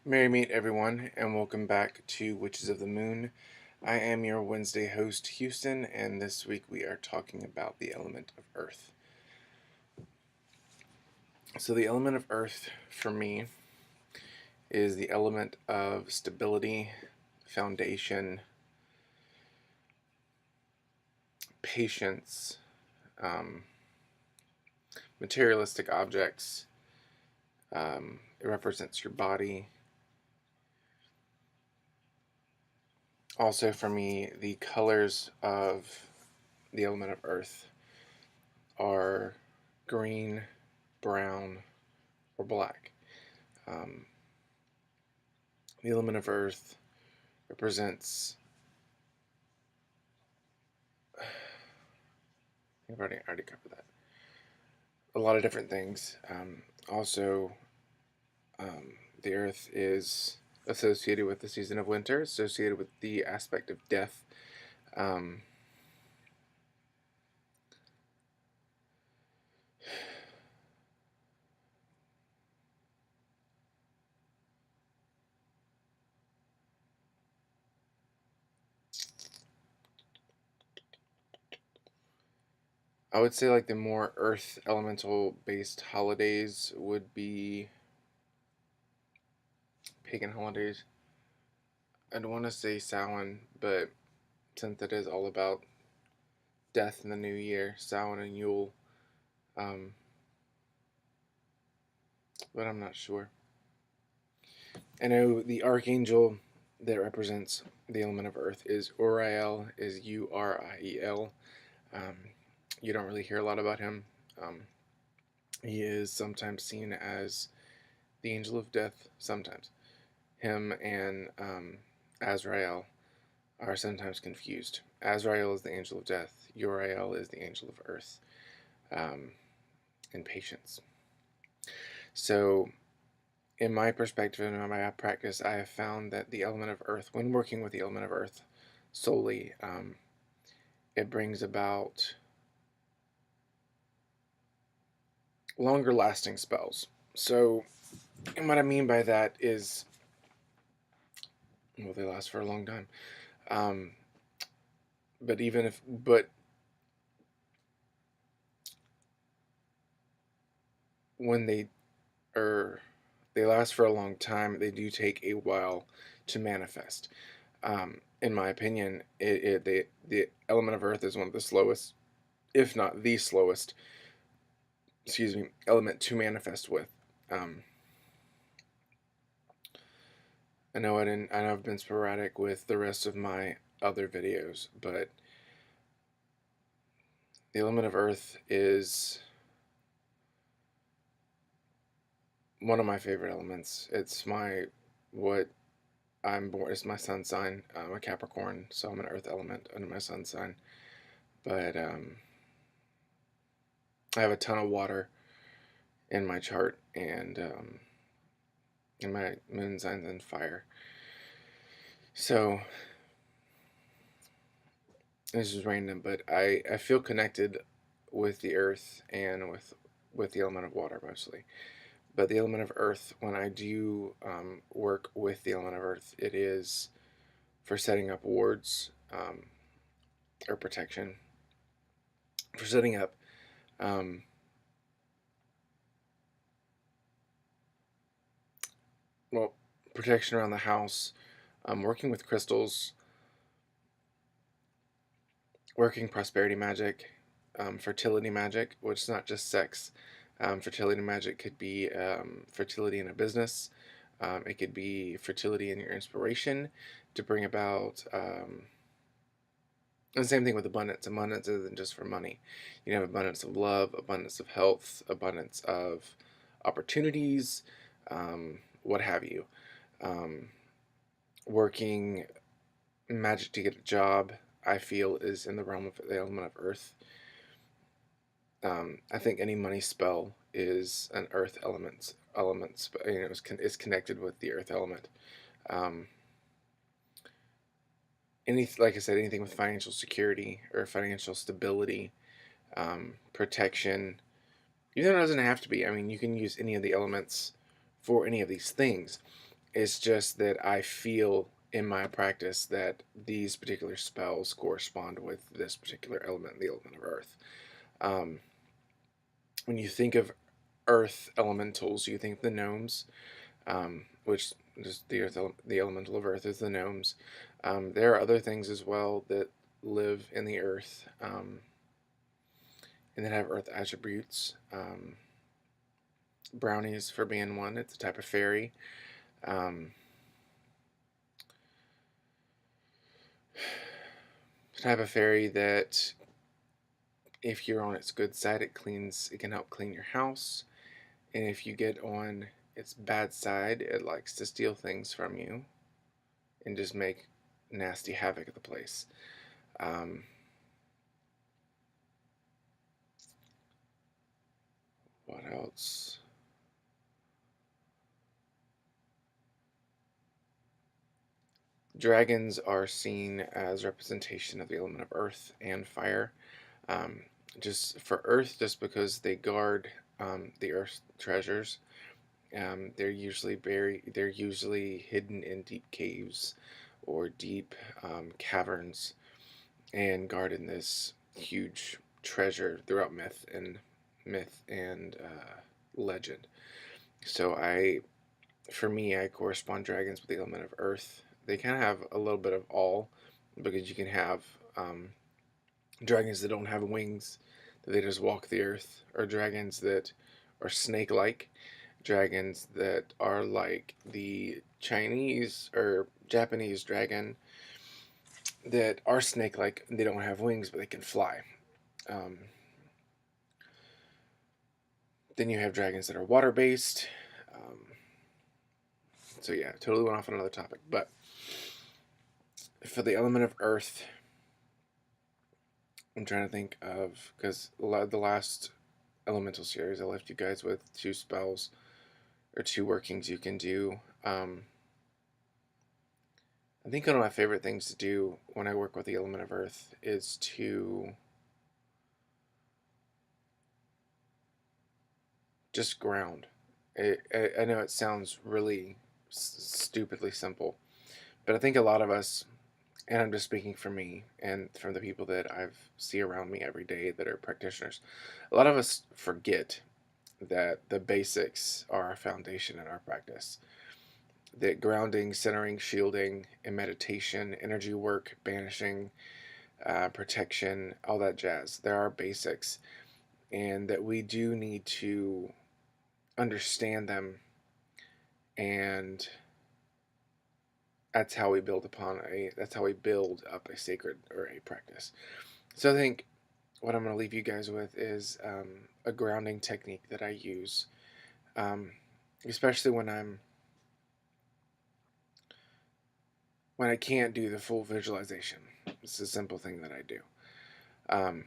Merry meet everyone, and welcome back to Witches of the Moon. I am your Wednesday host, Houston, and this week we are talking about the element of Earth. So, the element of Earth for me is the element of stability, foundation, patience, materialistic objects. It represents your body. Also, for me, the colors of the element of Earth are green, brown, or black. The element of Earth represents, I've already covered that, a lot of different things. Also, the Earth is associated with the season of winter, associated with the aspect of death. Um, I would say like the more Earth elemental based holidays would be pagan holidays. I don't want to say Samhain, but since it is all about death in the new year, Samhain and Yule, um, but I'm not sure. I know the archangel that represents the element of Earth is Uriel, is Uriel. Um, you don't really hear a lot about him. He is sometimes seen as the angel of death, sometimes. Him and Azrael are sometimes confused. Azrael is the angel of death, Uriel is the angel of earth um, and patience. So, in my perspective and in my practice, I have found that the element of earth, when working with the element of earth solely, it brings about longer lasting spells. So, and what I mean by that is, well, they last for a long time. Um, but when are, they last for a long time, they do take a while to manifest. In my opinion, the element of earth is one of the slowest, if not the slowest, element to manifest with. Um, I know I've been sporadic with the rest of my other videos, but the element of earth is one of my favorite elements. It's my what I'm born. It's my sun sign. I'm a Capricorn, so I'm an earth element under my sun sign. But I have a ton of water in my chart, and in my moon signs and fire. So this is random, but I feel connected with the earth and with the element of water mostly. But the element of earth, when I do work with the element of earth, it is for setting up wards or protection. For setting up um, well, protection around the house, working with crystals, working prosperity magic, fertility magic, which is not just sex. Fertility magic could be fertility in a business. It could be fertility in your inspiration to bring about. And the same thing with abundance. Abundance isn't just for money. You have abundance of love, abundance of health, abundance of opportunities, what have you. Um, Working magic to get a job, I feel, is in the realm of the element of earth. I think any money spell is an earth element. Is connected with the earth element. Um, like I said, anything with financial security or financial stability, protection. Even though it doesn't have to be. I mean, you can use any of the elements for any of these things. It's just that I feel in my practice that these particular spells correspond with this particular element, the element of earth. Um, when you think of earth elementals, you think the gnomes, which is the elemental of earth is the gnomes. There are other things as well that live in the earth, and that have earth attributes. Brownies for being one. It's a type of fairy. Um, type of fairy that, if you're on its good side, it can help clean your house, and if you get on its bad side, it likes to steal things from you and just make nasty havoc of the place. What else? Dragons are seen as representation of the element of earth and fire. Um, just for earth, just because they guard the earth treasures. They're usually hidden in deep caves or deep caverns, and guard in this huge treasure throughout myth and legend. So for me, I correspond dragons with the element of earth. They kind of have a little bit of all, because you can have dragons that don't have wings, that they just walk the earth, or dragons that are snake-like, dragons that are like the Chinese or Japanese dragon that are snake-like. They don't have wings, but they can fly. Um, then you have dragons that are water-based. So yeah, totally went off on another topic. But for the element of earth, I'm trying to think of, because the last elemental series I left you guys with 2 spells or 2 workings you can do. I think one of my favorite things to do when I work with the element of earth is to just ground. I know it sounds really stupidly simple, but I think a lot of us, and I'm just speaking for me and from the people that I see around me every day that are practitioners, a lot of us forget that the basics are our foundation in our practice. That grounding, centering, shielding, and meditation, energy work, banishing, protection, all that jazz, there are basics, and that we do need to understand them, and that's how we build up a sacred or a practice. So I think what I'm going to leave you guys with is a grounding technique that I use, especially when I can't do the full visualization. It's a simple thing that I do. Um,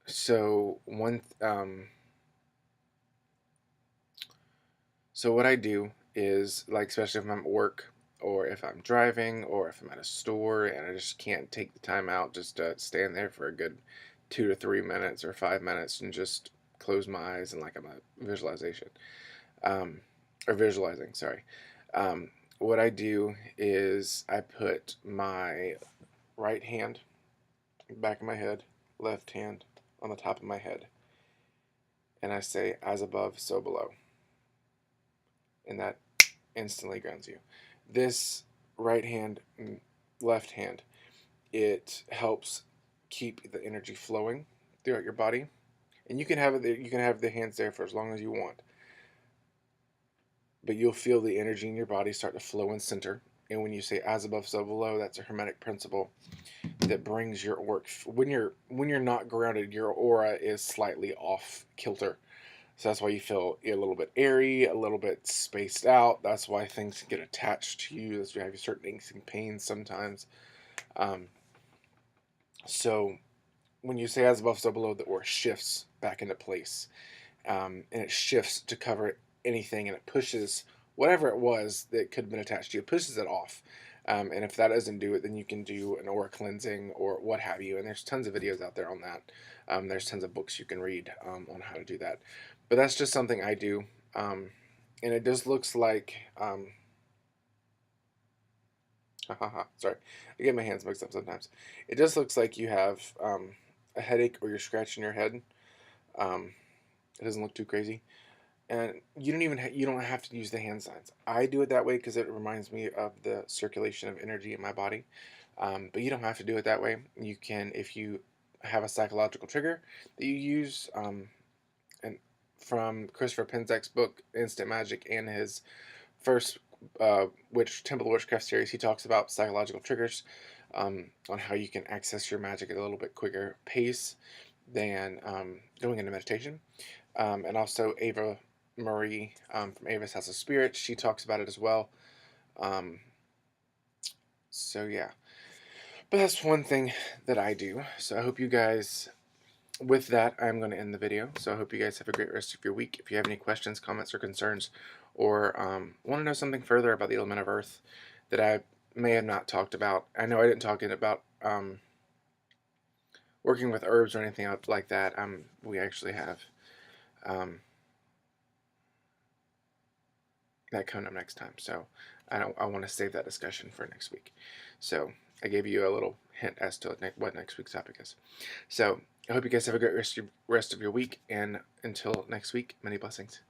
so one So what I do is, like, especially if I'm at work, or if I'm driving, or if I'm at a store and I just can't take the time out just to stand there for a good 2 to 3 minutes or 5 minutes and just close my eyes and like I'm a visualization, um, or visualizing. Sorry. What I do is I put my right hand back of my head, left hand on the top of my head, and I say, "As above, so below," and that instantly grounds you. This right hand, left hand, it helps keep the energy flowing throughout your body, and you can have it. You can have the hands there for as long as you want, but you'll feel the energy in your body start to flow and center. And when you say "as above, so below," that's a hermetic principle that brings your work. When you're not grounded, your aura is slightly off kilter. So that's why you feel a little bit airy, a little bit spaced out. That's why things get attached to you. That's why you have certain aches and pains sometimes. Um, so when you say "as above, so below," the aura shifts back into place, and it shifts to cover anything, and it pushes whatever it was that could have been attached to you. It pushes it off. And if that doesn't do it, then you can do an aura cleansing or what have you. And there's tons of videos out there on that. There's tons of books you can read on how to do that. But that's just something I do. and it just looks like sorry, I get my hands mixed up sometimes. It just looks like you have a headache or you're scratching your head. Um, it doesn't look too crazy, and you don't have to use the hand signs. I do it that way because it reminds me of the circulation of energy in my body. But you don't have to do it that way. You can, if you have a psychological trigger that you use, and from Christopher Penzak's book Instant Magic and his first Temple of Witchcraft series, he talks about psychological triggers, on how you can access your magic at a little bit quicker pace than going into meditation. And also Ava Marie, from Ava's House of Spirits, she talks about it as well. Um, so yeah, but that's one thing that I do. So I hope you guys, with that, I'm going to end the video. So I hope you guys have a great rest of your week. If you have any questions, comments, or concerns, or want to know something further about the element of earth that I may have not talked about, I know I didn't talk about working with herbs or anything like that. We actually have that coming up next time. So I want to save that discussion for next week. So I gave you a little hint as to what next week's topic is. So I hope you guys have a great rest of your week, and until next week, many blessings.